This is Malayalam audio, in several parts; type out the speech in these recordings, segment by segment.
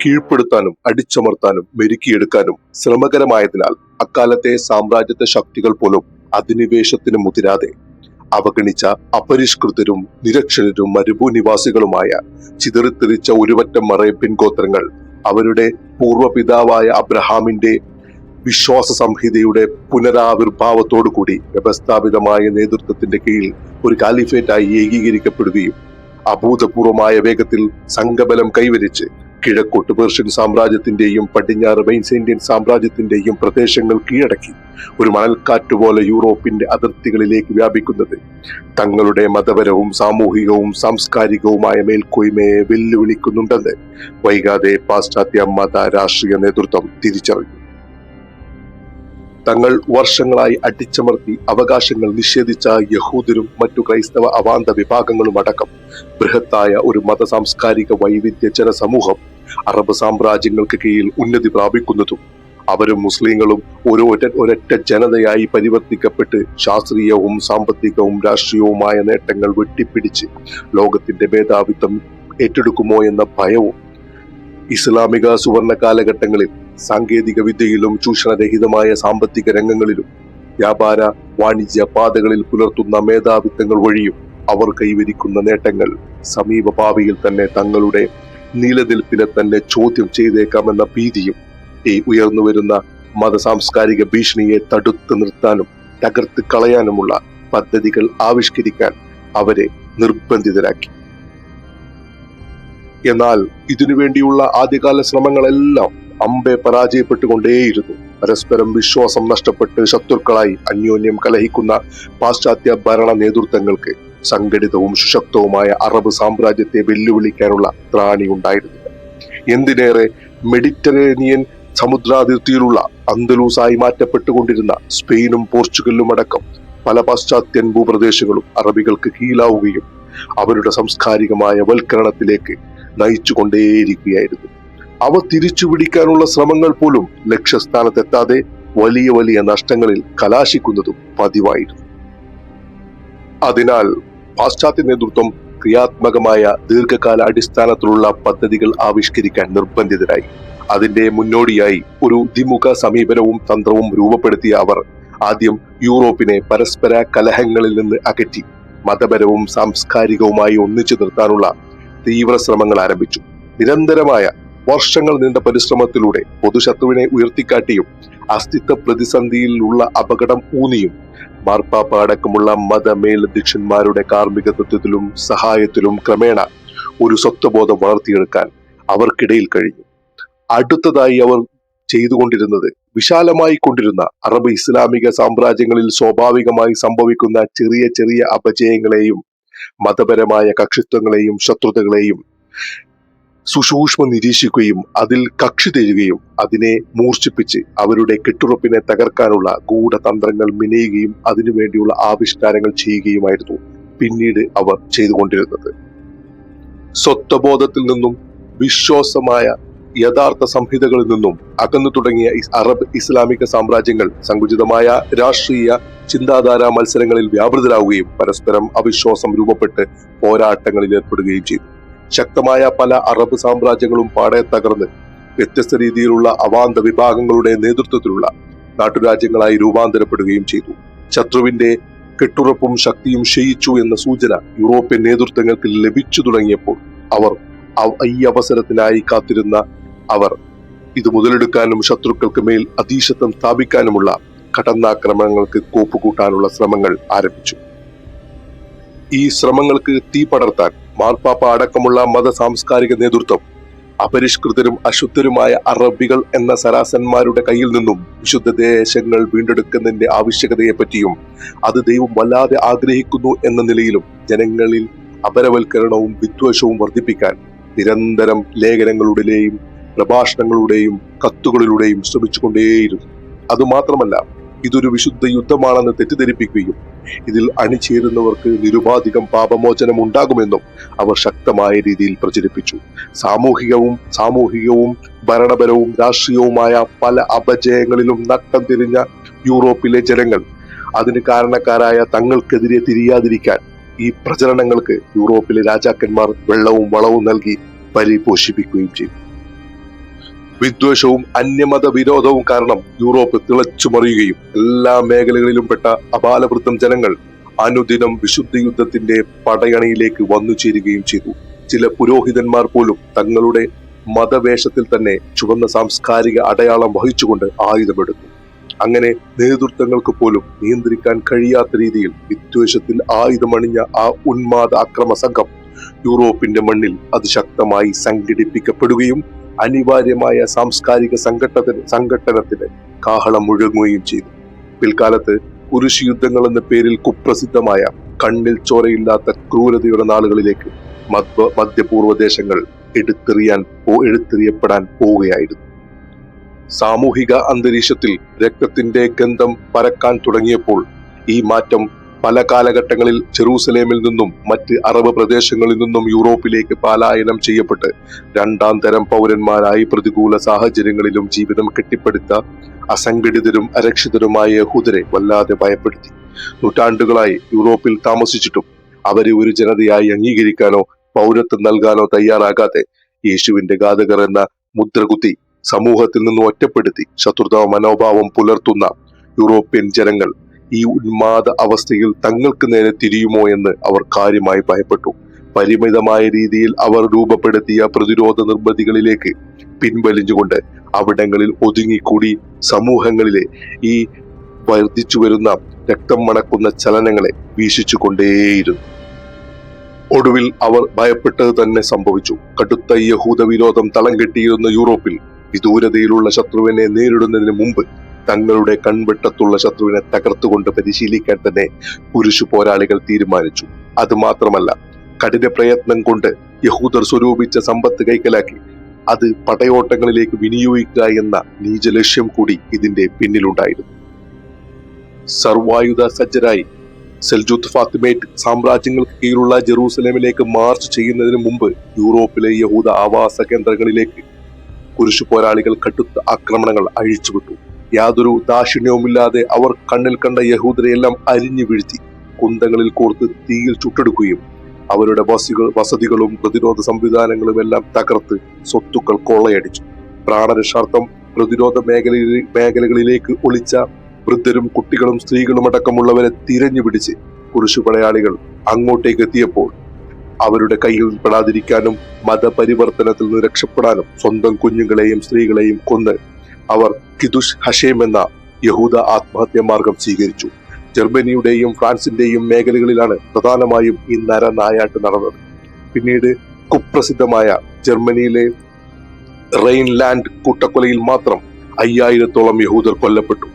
കീഴ്പ്പെടുത്താനും അടിച്ചമർത്താനും മെരുക്കിയെടുക്കാനും ശ്രമകരമായതിനാൽ അക്കാലത്തെ സാമ്രാജ്യത്വ ശക്തികൾ പോലും അധിനിവേശത്തിന് മുതിരാതെ അവഗണിച്ച അപരിഷ്കൃതരും നിരക്ഷരരും മരുഭൂനിവാസികളുമായ ചിതറിത്തെറിച്ച ഒരുപറ്റം മറയപ്പിൻ ഗോത്രങ്ങൾ അവരുടെ പൂർവ്വപിതാവായ അബ്രഹാമിന്റെ വിശ്വാസ സംഹിതയുടെ പുനരാവിർഭാവത്തോടുകൂടി വ്യവസ്ഥാപിതമായ നേതൃത്വത്തിന്റെ കീഴിൽ ഒരു കാലിഫേറ്റായി ഏകീകരിക്കപ്പെടുകയും അഭൂതപൂർവമായ വേഗത്തിൽ സംഘബലം കൈവരിച്ച് കിഴക്കോട്ട് പേർഷ്യൻ സാമ്രാജ്യത്തിന്റെയും പടിഞ്ഞാറ് ബൈസന്റിയൻ സാമ്രാജ്യത്തിന്റെയും പ്രദേശങ്ങൾ കീഴടക്കി ഒരു മണൽക്കാറ്റുപോലെ യൂറോപ്പിന്റെ അതിർത്തികളിലേക്ക് വ്യാപിക്കുന്നത് തങ്ങളുടെ മതപരവും സാമൂഹികവും സാംസ്കാരികവുമായ മേൽക്കോയ്മയെ വെല്ലുവിളിക്കുന്നുണ്ടെന്ന് വൈകാതെ പാശ്ചാത്യ മത രാഷ്ട്രീയ നേതൃത്വം തിരിച്ചറിഞ്ഞു. തങ്ങൾ വർഷങ്ങളായി അടിച്ചമർത്തി അവകാശങ്ങൾ നിഷേധിച്ച യഹൂദരും മറ്റു ക്രൈസ്തവ അവാന്ത വിഭാഗങ്ങളും അടക്കം ബൃഹത്തായ ഒരു മത സാംസ്കാരിക വൈവിധ്യ ജനസമൂഹം അറബ് സാമ്രാജ്യങ്ങൾക്ക് കീഴിൽ ഉന്നതി പ്രാപിക്കുന്നതും അവരും മുസ്ലിങ്ങളും ഒരൊറ്റ ജനതയായി പരിവർത്തിക്കപ്പെട്ട് ശാസ്ത്രീയവും സാമ്പത്തികവും രാഷ്ട്രീയവുമായ നേട്ടങ്ങൾ വെട്ടിപ്പിടിച്ച് ലോകത്തിന്റെ മേധാവിത്വം ഏറ്റെടുക്കുമോ എന്ന ഭയവും ഇസ്ലാമിക സുവർണ കാലഘട്ടങ്ങളിൽ സാങ്കേതിക വിദ്യയിലും ചൂഷണരഹിതമായ സാമ്പത്തിക രംഗങ്ങളിലും വ്യാപാര വാണിജ്യ പാതകളിൽ പുലർത്തുന്ന മേധാവിത്വങ്ങൾ വഴിയും അവർ കൈവരിക്കുന്ന നേട്ടങ്ങൾ സമീപ ഭാവിയിൽ തന്നെ തങ്ങളുടെ നിലനിൽപ്പിനെ തന്നെ ചോദ്യം ചെയ്തേക്കാമെന്ന ഭീതിയും ഈ ഉയർന്നുവരുന്ന മത സാംസ്കാരിക ഭീഷണിയെ തടുത്തു നിർത്താനും തകർത്ത് കളയാനുമുള്ള പദ്ധതികൾ ആവിഷ്കരിക്കാൻ അവരെ നിർബന്ധിതരാക്കി. എന്നാൽ ഇതിനുവേണ്ടിയുള്ള ആദ്യകാല ശ്രമങ്ങളെല്ലാം അമ്പെ പരാജയപ്പെട്ടുകൊണ്ടേയിരുന്നു. പരസ്പരം വിശ്വാസം നഷ്ടപ്പെട്ട് ശത്രുക്കളായി അന്യോന്യം കലഹിക്കുന്ന പാശ്ചാത്യ ഭരണ നേതൃത്വങ്ങൾക്ക് സംഘടിതവും സുശക്തവുമായ അറബ് സാമ്രാജ്യത്തെ വെല്ലുവിളിക്കാനുള്ള ത്രാണി ഉണ്ടായിരുന്നില്ല. എന്തിനേറെ മെഡിറ്ററേനിയൻ സമുദ്രാതിർത്തിയിലുള്ള അന്തലൂസായി മാറ്റപ്പെട്ടുകൊണ്ടിരുന്ന സ്പെയിനും പോർച്ചുഗലും അടക്കം പല പാശ്ചാത്യൻ ഭൂപ്രദേശങ്ങളും അറബികൾക്ക് കീഴാവുകയും അവരുടെ സാംസ്കാരികമായ വൽക്കരണത്തിലേക്ക് നയിച്ചുകൊണ്ടേയിരിക്കുകയായിരുന്നു. അവ തിരിച്ചുപിടിക്കാനുള്ള ശ്രമങ്ങൾ പോലും ലക്ഷ്യസ്ഥാനത്തെത്താതെ വലിയ വലിയ നഷ്ടങ്ങളിൽ കലാശിക്കുന്നതും പതിവായിരുന്നു. അതിനാൽ പാശ്ചാത്യ നേതൃത്വം ക്രിയാത്മകമായ ദീർഘകാല അടിസ്ഥാനത്തിലുള്ള പദ്ധതികൾ ആവിഷ്കരിക്കാൻ നിർബന്ധിതരായി. അതിന്റെ മുന്നോടിയായി ഒരു ദ്വിമുഖ സമീപനവും തന്ത്രവും രൂപപ്പെടുത്തിയ അവർ ആദ്യം യൂറോപ്പിനെ പരസ്പര കലഹങ്ങളിൽ നിന്ന് അകറ്റി മതപരവും സാംസ്കാരികവുമായി ഒന്നിച്ചു നിർത്താനുള്ള തീവ്ര ശ്രമങ്ങൾ ആരംഭിച്ചു. നിരന്തരമായ വർഷങ്ങൾ നീണ്ട പരിശ്രമത്തിലൂടെ പൊതുശത്രുവിനെ ഉയർത്തിക്കാട്ടിയും അസ്തിത്വ പ്രതിസന്ധിയിലുള്ള അപകടം ഊന്നിയും മാർപ്പാപ്പ അടക്കമുള്ള മതമേലധ്യക്ഷന്മാരുടെ കാർമ്മികത്വത്തിലും സഹായത്തിലും ക്രമേണ ഒരു സ്വത്വബോധം വളർത്തിയെടുക്കാൻ അവർക്കിടയിൽ കഴിഞ്ഞു. അടുത്തതായി അവർ ചെയ്തുകൊണ്ടിരുന്നത് വിശാലമായി കൊണ്ടിരുന്ന അറബ് ഇസ്ലാമിക സാമ്രാജ്യങ്ങളിൽ സ്വാഭാവികമായി സംഭവിക്കുന്ന ചെറിയ ചെറിയ അപജയങ്ങളെയും മതപരമായ കക്ഷിത്വങ്ങളെയും ശത്രുതകളെയും സുസൂക്ഷ്മം നിരീക്ഷിക്കുകയും അതിൽ കക്ഷി തരുകയും അതിനെ മൂർച്ഛിപ്പിച്ച് അവരുടെ കെട്ടുറപ്പിനെ തകർക്കാനുള്ള ഗൂഢതന്ത്രങ്ങൾ മെനയുകയും അതിനുവേണ്ടിയുള്ള ആവിഷ്കാരങ്ങൾ ചെയ്യുകയുമായിരുന്നു പിന്നീട് അവർ ചെയ്തുകൊണ്ടിരുന്നത്. സ്വത്വബോധത്തിൽ നിന്നും വിശ്വാസമായ യഥാർത്ഥ സംഹിതകളിൽ നിന്നും അകന്നു തുടങ്ങിയ അറബ് ഇസ്ലാമിക സാമ്രാജ്യങ്ങൾ സങ്കുചിതമായ രാഷ്ട്രീയ ചിന്താധാര മത്സരങ്ങളിൽ വ്യാപൃതരാവുകയും പരസ്പരം അവിശ്വാസം രൂപപ്പെട്ട് പോരാട്ടങ്ങളിൽ ഏർപ്പെടുകയും ചെയ്തു. ശക്തമായ പല അറബ് സാമ്രാജ്യങ്ങളും പാടെ തകർന്ന് വ്യത്യസ്ത രീതിയിലുള്ള അവാന്ത വിഭാഗങ്ങളുടെ നേതൃത്വത്തിലുള്ള നാട്ടുരാജ്യങ്ങളായി രൂപാന്തരപ്പെടുകയും ചെയ്തു. ശത്രുവിന്റെ കെട്ടുറപ്പും ശക്തിയും ക്ഷയിച്ചു എന്ന സൂചന യൂറോപ്യൻ നേതൃത്വങ്ങൾക്ക് ലഭിച്ചു തുടങ്ങിയപ്പോൾ ഈ അവസരത്തിനായി കാത്തിരുന്ന അവർ ഇത് മുതലെടുക്കാനും ശത്രുക്കൾക്ക് മേൽ അധീശത്വം സ്ഥാപിക്കാനുമുള്ള കടന്നാക്രമണങ്ങൾക്ക് കോപ്പുകൂട്ടാനുള്ള ശ്രമങ്ങൾ ആരംഭിച്ചു. ഈ ശ്രമങ്ങൾക്ക് തീ പടർത്താൻ മാർപ്പാപ്പ അടക്കമുള്ള മത സാംസ്കാരിക നേതൃത്വം അപരിഷ്കൃതരും അശുദ്ധരുമായ അറബികൾ എന്ന സരാസന്മാരുടെ കയ്യിൽ നിന്നും വിശുദ്ധ ദേശങ്ങൾ വീണ്ടെടുക്കുന്നതിന്റെ ആവശ്യകതയെപ്പറ്റിയും അത് ദൈവം വല്ലാതെ ആഗ്രഹിക്കുന്നു എന്ന നിലയിലും ജനങ്ങളിൽ അപരവൽക്കരണവും വിദ്വേഷവും വർദ്ധിപ്പിക്കാൻ നിരന്തരം ലേഖനങ്ങളുടെയും പ്രഭാഷണങ്ങളുടെയും കത്തുകളിലൂടെയും ശ്രമിച്ചുകൊണ്ടേയിരുന്നു. അതുമാത്രമല്ല, ഇതൊരു വിശുദ്ധ യുദ്ധമാണെന്ന് തെറ്റിദ്ധരിപ്പിക്കുകയും ഇതിൽ അണിചേരുന്നവർക്ക് നിരുപാധികം പാപമോചനം ഉണ്ടാകുമെന്നും അവർ ശക്തമായ രീതിയിൽ പ്രചരിപ്പിച്ചു. സാമൂഹികവും ഭരണപരവും രാഷ്ട്രീയവുമായ പല അപജയങ്ങളിലും നട്ടം തിരിഞ്ഞ യൂറോപ്പിലെ ജനങ്ങൾ അതിന് കാരണക്കാരായ തങ്ങൾക്കെതിരെ തിരിയാതിരിക്കാൻ ഈ പ്രചരണങ്ങൾക്ക് യൂറോപ്പിലെ രാജാക്കന്മാർ വെള്ളവും വളവും നൽകി പരിപോഷിപ്പിക്കുകയും ചെയ്തു. വിദ്വേഷവും അന്യമത വിരോധവും കാരണം യൂറോപ്പ് തിളച്ചുമറിയുകയും എല്ലാ മേഖലകളിലും പെട്ട അപാലവൃദ്ധം ജനങ്ങൾ അനുദിനം വിശുദ്ധ യുദ്ധത്തിന്റെ പടയണിയിലേക്ക് വന്നു ചേരുകയും ചെയ്തു. ചില പുരോഹിതന്മാർ പോലും തങ്ങളുടെ മതവേഷത്തിൽ തന്നെ ചുവന്ന സാംസ്കാരിക അടയാളം വഹിച്ചുകൊണ്ട് ആയുധമെടുത്തു. അങ്ങനെ നേതൃത്വങ്ങൾക്ക് പോലും നിയന്ത്രിക്കാൻ കഴിയാത്ത രീതിയിൽ വിദ്വേഷത്തിൽ ആയുധമണിഞ്ഞ ആ ഉന്മാദ അക്രമ സംഘം യൂറോപ്പിന്റെ മണ്ണിൽ അതിശക്തമായി സംഘടിപ്പിക്കപ്പെടുകയും അനിവാര്യമായ സാംസ്കാരിക സംഘട്ടനത്തിന് കാഹളം മുഴങ്ങുകയും ചെയ്തു. പിൽക്കാലത്ത് കുരിശ് യുദ്ധങ്ങൾ എന്ന പേരിൽ കുപ്രസിദ്ധമായ കണ്ണിൽ ചോരയില്ലാത്ത ക്രൂരതയുടെ നാളുകളിലേക്ക് മധ്യപൂർവ്വ ദേശങ്ങൾ എടുത്തെറിയപ്പെടാൻ പോവുകയായിരുന്നു. സാമൂഹിക അന്തരീക്ഷത്തിൽ രക്തത്തിന്റെ ഗന്ധം പരക്കാൻ തുടങ്ങിയപ്പോൾ ഈ മാറ്റം പല കാലഘട്ടങ്ങളിൽ ജെറൂസലേമിൽ നിന്നും മറ്റ് അറബ് പ്രദേശങ്ങളിൽ നിന്നും യൂറോപ്പിലേക്ക് പലായനം ചെയ്യപ്പെട്ട് രണ്ടാം തരം പൗരന്മാരായി പ്രതികൂല സാഹചര്യങ്ങളിലും ജീവിതം കെട്ടിപ്പടുത്ത അസംഘടിതരും അരക്ഷിതരുമായ യഹൂദരെ വല്ലാതെ ഭയപ്പെടുത്തി. നൂറ്റാണ്ടുകളായി യൂറോപ്പിൽ താമസിച്ചിട്ടും അവരെ ഒരു ജനതയായി അംഗീകരിക്കാനോ പൗരത്വം നൽകാനോ തയ്യാറാകാതെ യേശുവിന്റെ ഘാതകർ എന്ന മുദ്രകുത്തി സമൂഹത്തിൽ നിന്ന് ഒറ്റപ്പെടുത്തി ശത്രുതാ മനോഭാവം പുലർത്തുന്ന യൂറോപ്യൻ ജനങ്ങൾ ഈ ഉന്മാദ അവസ്ഥയിൽ തങ്ങൾക്ക് നേരെ തിരിയുമോ എന്ന് അവർ കാര്യമായി ഭയപ്പെട്ടു. പരിമിതമായ രീതിയിൽ അവർ രൂപപ്പെടുത്തിയ പ്രതിരോധ നിർബന്ധികളിലേക്ക് പിൻവലിഞ്ഞുകൊണ്ട് അവിടങ്ങളിൽ ഒതുങ്ങിക്കൂടി സമൂഹങ്ങളിലെ ഈ വർദ്ധിച്ചു വരുന്ന രക്തം മണക്കുന്ന ചലനങ്ങളെ വീക്ഷിച്ചുകൊണ്ടേയിരുന്നു. ഒടുവിൽ അവർ ഭയപ്പെട്ടത് തന്നെ സംഭവിച്ചു. കടുത്ത യഹൂദ വിരോധം തളം കെട്ടിയിരുന്ന യൂറോപ്പിൽ വിദൂരതയിലുള്ള ശത്രുവിനെ നേരിടുന്നതിന് മുമ്പ് തങ്ങളുടെ കൺവെട്ടത്തുള്ള ശത്രുവിനെ തകർത്തുകൊണ്ട് പരിശീലിക്കാൻ തന്നെ കുരിശു പോരാളികൾ തീരുമാനിച്ചു. അതുമാത്രമല്ല, കഠിന പ്രയത്നം കൊണ്ട് യഹൂദർ സ്വരൂപിച്ച സമ്പത്ത് കൈക്കലാക്കി അത് പടയോട്ടങ്ങളിലേക്ക് വിനിയോഗിക്കുക എന്ന നീച ലക്ഷ്യം കൂടി ഇതിന്റെ പിന്നിലുണ്ടായിരുന്നു. സർവായുധ സജ്ജരായി സെൽജൂത്ത് ഫാത്തിമേറ്റ് സാമ്രാജ്യങ്ങൾക്ക് കീഴിലുള്ള ജെറൂസലേമിലേക്ക് മാർച്ച് ചെയ്യുന്നതിന് മുമ്പ് യൂറോപ്പിലെ യഹൂദ ആവാസ കേന്ദ്രങ്ങളിലേക്ക് കുരിശു പോരാളികൾ കടുത്ത ആക്രമണങ്ങൾ അഴിച്ചുവിട്ടു. യാതൊരു ദാക്ഷിണ്യവുമില്ലാതെ അവർ കണ്ണിൽ കണ്ട യഹൂദരെയെല്ലാം അരിഞ്ഞു വീഴ്ത്തി കുന്തങ്ങളിൽ കോർത്ത് തീയിൽ ചുട്ടെടുക്കുകയും അവരുടെ വസതികളും പ്രതിരോധ സംവിധാനങ്ങളും എല്ലാം തകർത്ത് സ്വത്തുക്കൾ കൊള്ളയടിച്ചു. പ്രാണരക്ഷാർത്ഥം പ്രതിരോധ മേഖലകളിലേക്ക് ഒളിച്ച വൃദ്ധരും കുട്ടികളും സ്ത്രീകളും അടക്കമുള്ളവരെ തിരഞ്ഞു പിടിച്ച് കുരിശുപടയാളികൾ അങ്ങോട്ടേക്ക് എത്തിയപ്പോൾ അവരുടെ കയ്യിൽ പെടാതിരിക്കാനും മതപരിവർത്തനത്തിൽ നിന്ന് രക്ഷപ്പെടാനും സ്വന്തം കുഞ്ഞുങ്ങളെയും സ്ത്രീകളെയും കൊന്ന് അവർ കിദുഷ് ഹഷേം എന്ന യഹൂദ ആത്മഹത്യാ മാർഗം സ്വീകരിച്ചു. ജർമ്മനിയുടെയും ഫ്രാൻസിന്റെയും മേഖലകളിലാണ് പ്രധാനമായും ഈ നരനായാട്ട് നടന്നത്. പിന്നീട് കുപ്രസിദ്ധമായ ജർമ്മനിയിലെ റെയിൻലാൻഡ് കൂട്ടക്കൊലയിൽ മാത്രം 5000-ഓളം യഹൂദർ കൊല്ലപ്പെട്ടു.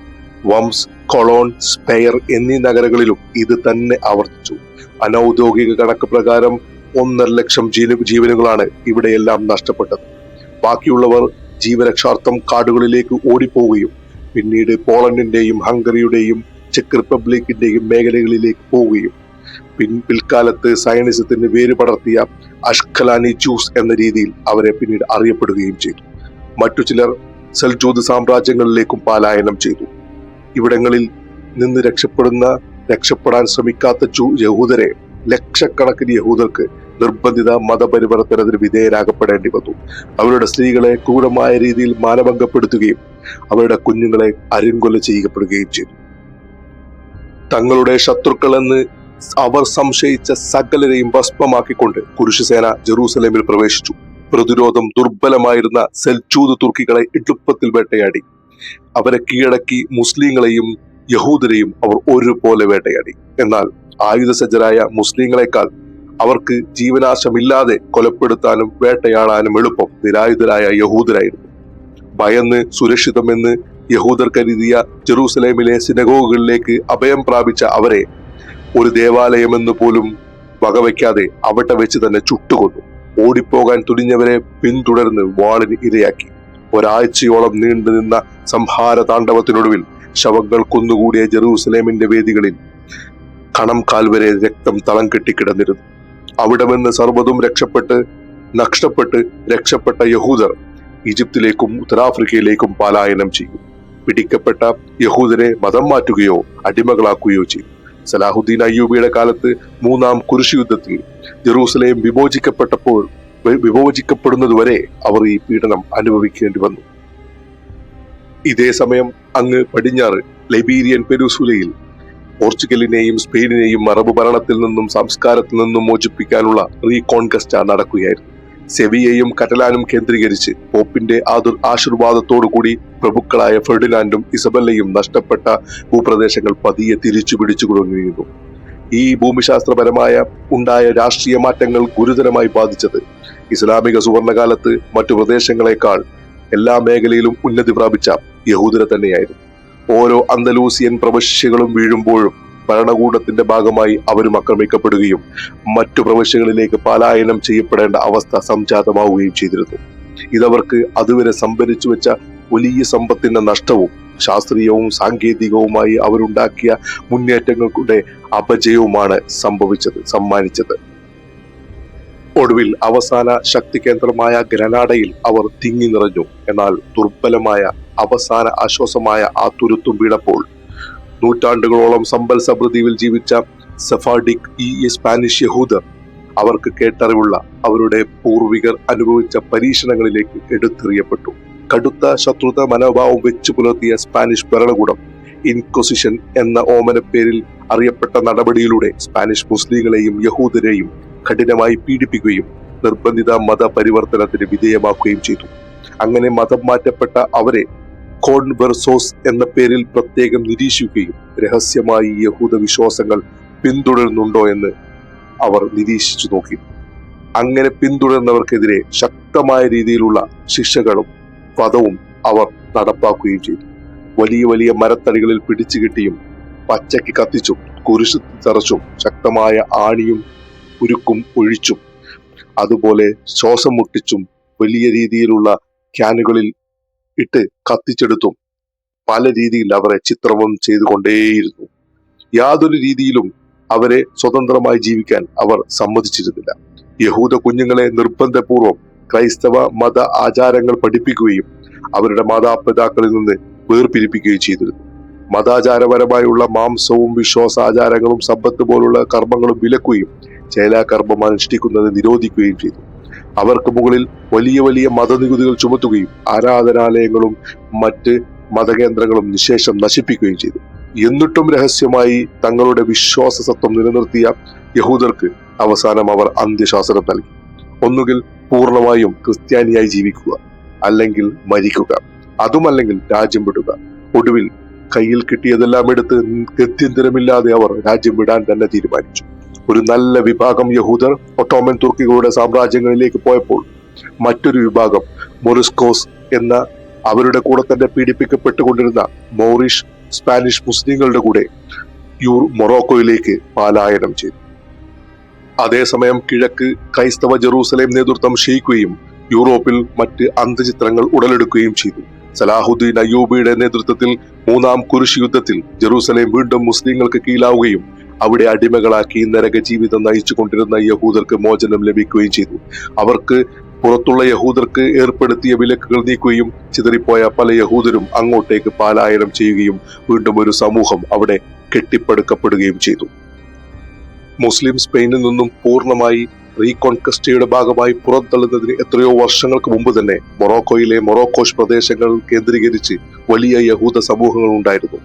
വംസ്, കൊളോൺ, സ്പെയർ എന്നീ നഗരങ്ങളിലും ഇത് തന്നെ ആവർത്തിച്ചു. അനൌദ്യോഗിക കണക്ക് പ്രകാരം 1.5 ലക്ഷം ജീവനുകളാണ് ഇവിടെയെല്ലാം നഷ്ടപ്പെട്ടത്. ബാക്കിയുള്ളവർ ജീവരക്ഷാർത്ഥം കാടുകളിലേക്ക് ഓടിപ്പോവുകയും പിന്നീട് പോളണ്ടിന്റെയും ഹംഗറിയുടെയും ചെക്ക് റിപ്പബ്ലിക്കിന്റെയും മേഖലകളിലേക്ക് പോവുകയും പിൽക്കാലത്ത് സയനിസത്തിന് വേര് പടർത്തിയ അഷ്കലാനി ജ്യൂസ് എന്ന രീതിയിൽ അവരെ പിന്നീട് അറിയപ്പെടുകയും ചെയ്തു. മറ്റു ചിലർ സെൽജൂദ് സാമ്രാജ്യങ്ങളിലേക്കും പലായനം ചെയ്തു. ഇവിടങ്ങളിൽ നിന്ന് രക്ഷപ്പെടാൻ ശ്രമിക്കാത്ത യഹൂദരെ ലക്ഷക്കണക്കിന് യഹൂദർക്ക് നിർബന്ധിത മതപരിവർത്തനത്തിന് വിധേയരാകപ്പെടേണ്ടി വന്നു. അവരുടെ സ്ത്രീകളെ ക്രൂരമായ രീതിയിൽ മാനഭംഗപ്പെടുത്തുകയും അവരുടെ കുഞ്ഞുങ്ങളെ അരിങ്കൊല ചെയ്യപ്പെടുകയും ചെയ്തു. തങ്ങളുടെ ശത്രുക്കളെന്ന് അവർ സംശയിച്ച സകലരെയും ഭസ്മമാക്കിക്കൊണ്ട് കുരിശുസേന ജെറൂസലേമിൽ പ്രവേശിച്ചു. പ്രതിരോധം ദുർബലമായിരുന്ന സെൽജൂദ് തുർക്കികളെ എളുപ്പത്തിൽ വേട്ടയാടി. അവരെ കീഴടക്കി മുസ്ലിങ്ങളെയും യഹൂദരെയും അവർ ഒരുപോലെ വേട്ടയാടി. എന്നാൽ ആയുധസജ്ജരായ മുസ്ലിങ്ങളെക്കാൾ അവർക്ക് ജീവനാശമില്ലാതെ കൊലപ്പെടുത്താനും വേട്ടയാടാനും എളുപ്പം നിരായുധരായ യഹൂദരായിരുന്നു. ഭയന്ന് സുരക്ഷിതമെന്ന് യഹൂദർ കരുതിയ ജെറൂസലേമിലെ സിനഗോഗുകളിലേക്ക് അഭയം പ്രാപിച്ച അവരെ ഒരു ദേവാലയമെന്ന് പോലും വകവയ്ക്കാതെ അവിടെ വെച്ച് തന്നെ ചുട്ടുകൊന്നു. ഓടിപ്പോകാൻ തുനിഞ്ഞവരെ പിന്തുടർന്ന് വാളിന് ഇരയാക്കി. ഒരാഴ്ചയോളം നീണ്ടു നിന്ന സംഹാര താണ്ഡവത്തിനൊടുവിൽ ശവങ്ങൾ കൊന്നുകൂടിയ ജെറൂസലേമിന്റെ വേദികളിൽ കണം കാൽവരെ രക്തം തളം കെട്ടിക്കിടന്നിരുന്നു. അവിടെ നിന്ന് സർവ്വതും നഷ്ടപ്പെട്ട് രക്ഷപ്പെട്ട യഹൂദർ ഈജിപ്തിലേക്കും ഉത്തരാഫ്രിക്കയിലേക്കും പലായനം ചെയ്തു. പിടിക്കപ്പെട്ട യഹൂദരെ മതം മാറ്റുകയോ അടിമകളാക്കുകയോ ചെയ്തു. സലാഹുദ്ദീൻ അയ്യൂബിയുടെ കാലത്ത് 3-ാം കുരിശ് യുദ്ധത്തിൽ ജെറൂസലേം വിഭജിക്കപ്പെടുന്നതുവരെ അവർ ഈ പീഡനം അനുഭവിക്കേണ്ടി വന്നു. ഇതേ സമയം അങ്ങ് പടിഞ്ഞാറ് ലൈബീരിയൻ പെനിൻസുലയിൽ പോർച്ചുഗലിനെയും സ്പെയിനിനെയും അറബ് ഭരണത്തിൽ നിന്നും സംസ്കാരത്തിൽ നിന്നും മോചിപ്പിക്കാനുള്ള റീകോൺകസ്റ്റ നടക്കുകയായിരുന്നു. സെവിയയും കറ്റലാനും കേന്ദ്രീകരിച്ച് പോപ്പിന്റെ ആശീർവാദത്തോടുകൂടി പ്രഭുക്കളായ ഫെർഡിനാൻഡും ഇസബല്ലയും നഷ്ടപ്പെട്ട ഭൂപ്രദേശങ്ങൾ പതിയെ തിരിച്ചു പിടിച്ചു തുടങ്ങിയിരുന്നു. ഈ ഭൂമിശാസ്ത്രപരമായ ഉണ്ടായ രാഷ്ട്രീയ മാറ്റങ്ങൾ ഗുരുതരമായി ബാധിച്ചത് ഇസ്ലാമിക സുവർണകാലത്ത് മറ്റു പ്രദേശങ്ങളെക്കാൾ എല്ലാ മേഖലയിലും ഉന്നതി പ്രാപിച്ച യഹൂദരെ തന്നെയായിരുന്നു. ഓരോ അന്തലൂസിയൻ പ്രവിശ്യകളും വീഴുമ്പോഴും ഭരണകൂടത്തിന്റെ ഭാഗമായി അവരും ആക്രമിക്കപ്പെടുകയും മറ്റു പ്രവിശ്യകളിലേക്ക് പലായനം ചെയ്യപ്പെടേണ്ട അവസ്ഥ സംജാതമാവുകയും ചെയ്തിരുന്നു. ഇതവർക്ക് അതുവരെ സംഭരിച്ചു വെച്ച വലിയ സമ്പത്തിന്റെ നഷ്ടവും ശാസ്ത്രീയവും സാങ്കേതികവുമായി അവരുണ്ടാക്കിയ മുന്നേറ്റങ്ങളുടെ അപജയവുമാണ് സമ്മാനിച്ചത്. ഒടുവിൽ അവസാന ശക്തി കേന്ദ്രമായ ഗ്രനാഡയിൽ അവർ തിങ്ങി നിറഞ്ഞു. എന്നാൽ ദുർബലമായ അവസാന ആശ്വാസമായ ആ തുരുത്തും വീണപ്പോൾ നൂറ്റാണ്ടുകളോളം സമ്പൽ സമൃദ്ധിയിൽ ജീവിച്ച സെഫാർഡിക് സ്പാനിഷ് യഹൂദർ അവർക്ക് കേട്ടറിവുള്ള അവരുടെ പൂർവികർ അനുഭവിച്ച പരീക്ഷണങ്ങളിലേക്ക് എടുത്തെറിയപ്പെട്ടു. കടുത്ത ശത്രുത മനോഭാവം വെച്ചു പുലർത്തിയ സ്പാനിഷ് ഭരണകൂടം ഇൻക്വിസിഷൻ എന്ന ഓമനപ്പേരിൽ അറിയപ്പെട്ട നടപടിയിലൂടെ സ്പാനിഷ് മുസ്ലിങ്ങളെയും യഹൂദരെയും കഠിനമായി പീഡിപ്പിക്കുകയും നിർബന്ധിത മത പരിവർത്തനത്തിന് വിധേയമാക്കുകയും ചെയ്തു. അങ്ങനെ മതം മാറ്റപ്പെട്ട അവരെ കോൺവെർസോസ് എന്ന പേരിൽ പ്രത്യേകം നിരീക്ഷിക്കുകയും രഹസ്യമായി യഹൂദ വിശ്വാസങ്ങൾ പിന്തുടരുന്നുണ്ടോ എന്ന് അവർ നിരീക്ഷിച്ചു നോക്കി. അങ്ങനെ പിന്തുടർന്നവർക്കെതിരെ ശക്തമായ രീതിയിലുള്ള ശിക്ഷകളും വധവും അവർ നടപ്പാക്കുകയും ചെയ്തു. വലിയ വലിയ മരത്തടികളിൽ പിടിച്ചു കെട്ടിയും പച്ചയ്ക്ക് കത്തിച്ചും കുരിശു തറച്ചും ശക്തമായ ആണിയും ഉരുക്കും ഒഴിച്ചും അതുപോലെ ശ്വാസം മുട്ടിച്ചും വലിയ രീതിയിലുള്ള ക്യാനുകളിൽ ഇട്ട് കത്തിച്ചെടുത്തും പല രീതിയിൽ അവരെ ചിത്രവും ചെയ്തുകൊണ്ടേയിരുന്നു. യാതൊരു രീതിയിലും അവരെ സ്വതന്ത്രമായി ജീവിക്കാൻ അവർ സമ്മതിച്ചിരുന്നില്ല. യഹൂദ കുഞ്ഞുങ്ങളെ നിർബന്ധപൂർവം ക്രൈസ്തവ മത ആചാരങ്ങൾ പഠിപ്പിക്കുകയും അവരുടെ മാതാപിതാക്കളിൽ നിന്ന് വേർപിരിപ്പിക്കുകയും ചെയ്തിരുന്നു. മതാചാരപരമായുള്ള മാംസവും വിശ്വാസാചാരങ്ങളും സമ്പത്ത് പോലുള്ള കർമ്മങ്ങളും വിലക്കുകയും ചേലാകർമ്മം അനുഷ്ഠിക്കുന്നത് നിരോധിക്കുകയും ചെയ്തു. അവർക്ക് മുകളിൽ വലിയ വലിയ മതനികുതികൾ ചുമത്തുകയും ആരാധനാലയങ്ങളും മറ്റ് മതകേന്ദ്രങ്ങളും നിശേഷം നശിപ്പിക്കുകയും ചെയ്തു. എന്നിട്ടും രഹസ്യമായി തങ്ങളുടെ വിശ്വാസ സത്വം നിലനിർത്തിയ യഹൂദർക്ക് അവസാനം അവർ അന്ത്യശാസനം നൽകി. ഒന്നുകിൽ പൂർണ്ണമായും ക്രിസ്ത്യാനിയായി ജീവിക്കുക, അല്ലെങ്കിൽ മരിക്കുക, അതുമല്ലെങ്കിൽ രാജ്യം വിടുക. ഒടുവിൽ കയ്യിൽ കിട്ടിയതെല്ലാം എടുത്ത് ഗത്യന്തരമില്ലാതെ അവർ രാജ്യം വിടാൻ തന്നെ തീരുമാനിച്ചു. ഒരു നല്ല വിഭാഗം യഹൂദർ ഒട്ടോമൻ തുർക്കികളുടെ സാമ്രാജ്യങ്ങളിലേക്ക് പോയപ്പോൾ മറ്റൊരു വിഭാഗം മൊറിസ്കോസ് എന്ന അവരുടെ കൂടെ തന്നെ പീഡിപ്പിക്കപ്പെട്ടുകൊണ്ടിരുന്ന മോറിഷ് സ്പാനിഷ് മുസ്ലിങ്ങളുടെ കൂടെ മൊറോക്കോയിലേക്ക് പലായനം ചെയ്തു. അതേസമയം കിഴക്ക് ക്രൈസ്തവ ജെറൂസലേം നേതൃത്വം ക്ഷയിക്കുകയും യൂറോപ്പിൽ മറ്റ് അന്തചിത്രങ്ങൾ ഉടലെടുക്കുകയും ചെയ്തു. സലാഹുദ്ദീൻ അയ്യൂബിയുടെ നേതൃത്വത്തിൽ മൂന്നാം കുരിശ് യുദ്ധത്തിൽ ജെറൂസലേം വീണ്ടും മുസ്ലിങ്ങൾക്ക് കീഴാവുകയും അവിടെ അടിമകളാക്കി നരക ജീവിതം നയിച്ചു കൊണ്ടിരുന്ന യഹൂദർക്ക് മോചനം ലഭിക്കുകയും ചെയ്തു. അവർക്ക് പുറത്തുള്ള യഹൂദർക്ക് ഏർപ്പെടുത്തിയ വിലക്കുകൾ നീക്കുകയും ചിതറിപ്പോയ പല യഹൂദരും അങ്ങോട്ടേക്ക് പലായനം ചെയ്യുകയും വീണ്ടും ഒരു സമൂഹം അവിടെ കെട്ടിപ്പടുക്കപ്പെടുകയും ചെയ്തു. മുസ്ലിം സ്പെയിനിൽ നിന്നും പൂർണ്ണമായി റീകോൺകസ്റ്റയുടെ ഭാഗമായി പുറന്തള്ളുന്നതിന് എത്രയോ വർഷങ്ങൾക്ക് മുമ്പ് തന്നെ മൊറോക്കോയിലെ മൊറോക്കോഷ് പ്രദേശങ്ങൾ കേന്ദ്രീകരിച്ച് വലിയ യഹൂദ സമൂഹങ്ങൾ ഉണ്ടായിരുന്നു.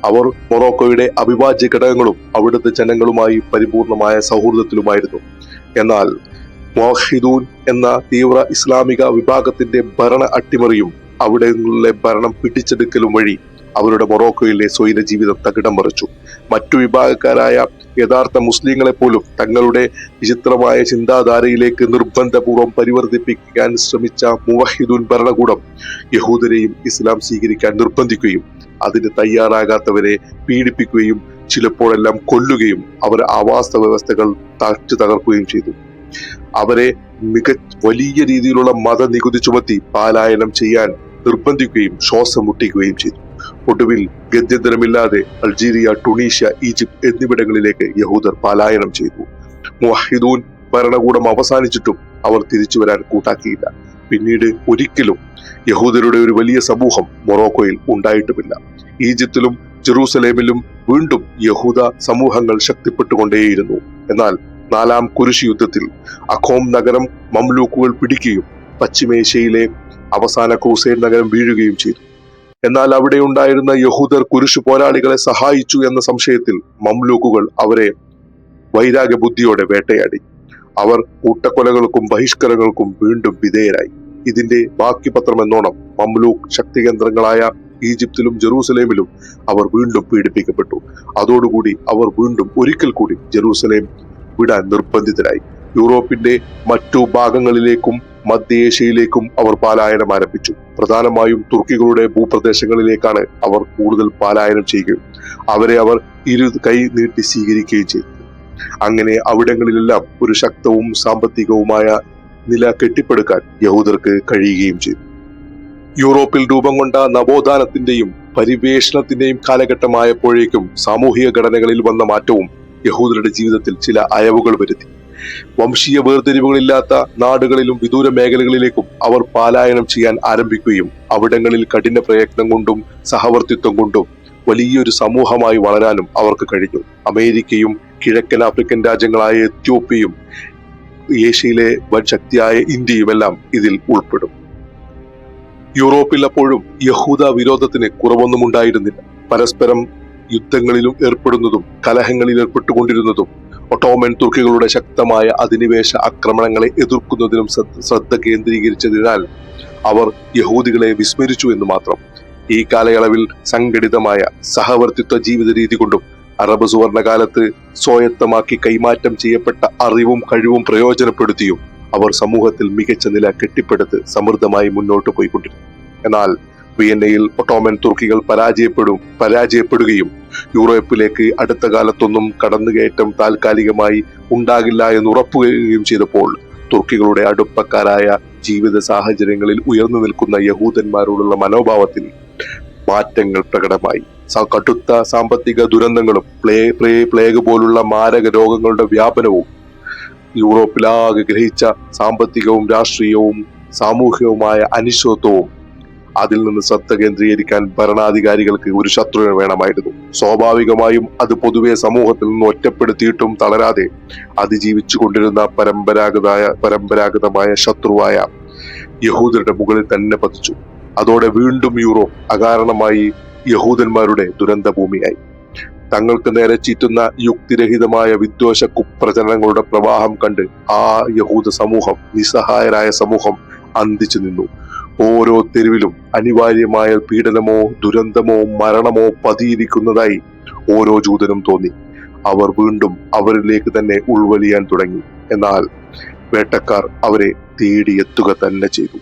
അവർ മൊറോക്കോയുടെ അവിഭാജ്യ ഘടകങ്ങളും അവിടുത്തെ ജനങ്ങളുമായി പരിപൂർണമായ സൗഹൃദത്തിലുമായിരുന്നു. എന്നാൽ മുവഹിദൂൻ എന്ന തീവ്ര ഇസ്ലാമിക വിഭാഗത്തിന്റെ ഭരണ അട്ടിമറിയും അവിടെയുള്ള ഭരണം പിടിച്ചെടുക്കലും വഴി അവരുടെ മൊറോക്കോയിലെ സ്വൈര ജീവിതം തകിടം മറിച്ചു. മറ്റു വിഭാഗക്കാരായ യഥാർത്ഥ മുസ്ലിങ്ങളെ പോലും തങ്ങളുടെ വിചിത്രമായ ചിന്താധാരയിലേക്ക് നിർബന്ധപൂർവ്വം പരിവർത്തിപ്പിക്കാൻ ശ്രമിച്ച മുവഹിദൂൻ ഭരണകൂടം യഹൂദരെയും ഇസ്ലാം സ്വീകരിക്കാൻ നിർബന്ധിക്കുകയും അതിന് തയ്യാറാകാത്തവരെ പീഡിപ്പിക്കുകയും ചിലപ്പോഴെല്ലാം കൊല്ലുകയും അവരുടെ ആവാസ വ്യവസ്ഥകൾ തകർക്കുകയും ചെയ്തു. അവരെ വലിയ രീതിയിലുള്ള മതനികുതി ചുമത്തി പലായനം ചെയ്യാൻ നിർബന്ധിക്കുകയും ശ്വാസം മുട്ടിക്കുകയും ചെയ്തു. ഒടുവിൽ ഗത്യന്തരമില്ലാതെ അൾജീരിയ, ടുണീഷ്യ, ഈജിപ്ത് എന്നിവിടങ്ങളിലേക്ക് യഹൂദർ പലായനം ചെയ്തു. മുവഹിദൂൻ ഭരണകൂടം അവസാനിച്ചിട്ടും അവർ തിരിച്ചു വരാൻ കൂട്ടാക്കിയില്ല. പിന്നീട് ഒരിക്കലും യഹൂദരുടെ ഒരു വലിയ സമൂഹം മൊറോക്കോയിൽ ഉണ്ടായിട്ടുമില്ല. ഈജിപ്തിലും ജെറൂസലേമിലും വീണ്ടും യഹൂദ സമൂഹങ്ങൾ ശക്തിപ്പെട്ടുകൊണ്ടേയിരുന്നു. എന്നാൽ നാലാം കുരിശ് യുദ്ധത്തിൽ അഖോം നഗരം മംലൂക്കുകൾ പിടിക്കുകയും പശ്ചിമേഷ്യയിലെ അവസാന ക്രൂസൈഡ് നഗരം വീഴുകയും ചെയ്തു. എന്നാൽ അവിടെ ഉണ്ടായിരുന്ന യഹൂദർ കുരിശു പോരാളികളെ സഹായിച്ചു എന്ന സംശയത്തിൽ മംലൂക്കുകൾ അവരെ വൈരാഗ്യ ബുദ്ധിയോടെ വേട്ടയാടി. അവർ കൂട്ടക്കൊലകൾക്കും ബഹിഷ്കരണങ്ങൾക്കും വീണ്ടും വിധേയരായി. ഇതിന്റെ ബാക്കി പത്രം എന്നോണം മംലൂക്ക് ശക്തികേന്ദ്രങ്ങളായ ഈജിപ്തിലും ജെറൂസലേമിലും അവർ വീണ്ടും പീഡിപ്പിക്കപ്പെട്ടു. അതോടുകൂടി അവർ വീണ്ടും ഒരിക്കൽ കൂടി ജെറൂസലേം വിടാൻ നിർബന്ധിതരായി. യൂറോപ്പിന്റെ മറ്റു ഭാഗങ്ങളിലേക്കും മധ്യേഷ്യയിലേക്കും അവർ പലായനം ആരംഭിച്ചു. പ്രധാനമായും തുർക്കികളുടെ ഭൂപ്രദേശങ്ങളിലേക്കാണ് അവർ കൂടുതൽ പലായനം ചെയ്യുകയും അവരെ അവർ കൈ നീട്ടി സ്വീകരിക്കുകയും ചെയ്തു. അങ്ങനെ അവിടങ്ങളിലെല്ലാം ഒരു ശക്തവും സാമ്പത്തികവുമായ നില കെട്ടിപ്പടുക്കാൻ യഹൂദർക്ക് കഴിയുകയും ചെയ്തു. യൂറോപ്പിൽ രൂപം കൊണ്ട നവോത്ഥാനത്തിന്റെയും പരിവേഷണത്തിന്റെയും കാലഘട്ടമായപ്പോഴേക്കും സാമൂഹിക ഘടനകളിൽ വന്ന മാറ്റവും യഹൂദരുടെ ജീവിതത്തിൽ ചില അയവുകൾ വരുത്തി. വംശീയ വേർതിരിവുകളില്ലാത്ത നാടുകളിലും വിദൂര മേഖലകളിലേക്കും അവർ പലായനം ചെയ്യാൻ ആരംഭിക്കുകയും അവിടങ്ങളിൽ കഠിന പ്രയത്നം കൊണ്ടും സഹവർത്തിത്വം കൊണ്ടും വലിയൊരു സമൂഹമായി വളരാനും അവർക്ക് കഴിഞ്ഞു. അമേരിക്കയും കിഴക്കൻ ആഫ്രിക്കൻ രാജ്യങ്ങളായ എത്യോപ്യയും ഏഷ്യയിലെ വൻ ശക്തിയായ ഇന്ത്യയുമെല്ലാം ഇതിൽ ഉൾപ്പെടും. യൂറോപ്പിൽ അപ്പോഴും യഹൂദ വിരോധത്തിന് കുറവൊന്നും ഉണ്ടായിരുന്നില്ല. പരസ്പരം യുദ്ധങ്ങളിലും ഏർപ്പെടുന്നതും കലഹങ്ങളിൽ ഏർപ്പെട്ടുകൊണ്ടിരുന്നതും ഒട്ടോമൻ തുർക്കികളുടെ ശക്തമായ അധിനിവേശ ആക്രമണങ്ങളെ എതിർക്കുന്നതിനും ശ്രദ്ധ കേന്ദ്രീകരിച്ചതിനാൽ അവർ യഹൂദികളെ വിസ്മരിച്ചു എന്ന് മാത്രം. ഈ കാലയളവിൽ സംഘടിതമായ സഹവർത്തിത്വ ജീവിത രീതി കൊണ്ടും അറബ് സുവർണകാലത്ത് സ്വായത്തമാക്കി കൈമാറ്റം ചെയ്യപ്പെട്ട അറിവും കഴിവും പ്രയോജനപ്പെടുത്തിയും അവർ സമൂഹത്തിൽ മികച്ച നില കെട്ടിപ്പടുത്ത് സമൃദ്ധമായി മുന്നോട്ട് പോയിക്കൊണ്ടിരുന്നു. എന്നാൽ വിയന്നയിൽ ഒട്ടോമൻ തുർക്കികൾ പരാജയപ്പെടുകയും യൂറോപ്പിലേക്ക് അടുത്ത കാലത്തൊന്നും കടന്നുകയറ്റം താൽക്കാലികമായി ഉണ്ടാകില്ല എന്ന് ഉറപ്പുകയും ചെയ്തപ്പോൾ തുർക്കികളുടെ അടുപ്പക്കാരായ ജീവിത സാഹചര്യങ്ങളിൽ ഉയർന്നു നിൽക്കുന്ന യഹൂദന്മാരോടുള്ള മനോഭാവത്തിൽ മാറ്റങ്ങൾ പ്രകടമായി. കടുത്ത സാമ്പത്തിക ദുരന്തങ്ങളും പ്ലേഗ് പോലുള്ള മാരക രോഗങ്ങളുടെ വ്യാപനവും യൂറോപ്പിലാകെ ഗ്രഹിച്ച സാമ്പത്തികവും രാഷ്ട്രീയവും സാമൂഹികവുമായ അനിശ്ചിതത്വവും അതിൽ നിന്ന് ശ്രദ്ധ കേന്ദ്രീകരിക്കാൻ ഭരണാധികാരികൾക്ക് ഒരു ശത്രുവിനെ വേണമായിരുന്നു. സ്വാഭാവികമായും അത് പൊതുവെ സമൂഹത്തിൽ നിന്ന് ഒറ്റപ്പെടുത്തിയിട്ടും തളരാതെ അതിജീവിച്ചു കൊണ്ടിരുന്ന പരമ്പരാഗതമായ ശത്രുവായ യഹൂദരുടെ മുകളിൽ തന്നെ പതിച്ചു. അതോടെ വീണ്ടും യൂറോപ്പ് അകാരണമായി യഹൂദന്മാരുടെ ദുരന്ത ഭൂമിയായി. തങ്ങൾക്ക് നേരെ ചീറ്റുന്ന യുക്തിരഹിതമായ വിദ്വേഷ കുപ്രചരണങ്ങളുടെ പ്രവാഹം കണ്ട് ആ യഹൂദ സമൂഹം, നിസ്സഹായരായ സമൂഹം അന്തിച്ചു നിന്നു. ഓരോ തെരുവിലും അനിവാര്യമായ പീഡനമോ ദുരന്തമോ മരണമോ പതിയിരിക്കുന്നതായി ഓരോ ജൂതനും തോന്നി. അവർ വീണ്ടും അവരിലേക്ക് തന്നെ ഉൾവലിയാൻ തുടങ്ങി. എന്നാൽ വേട്ടക്കാർ അവരെ തേടിയെത്തുക തന്നെ ചെയ്തു.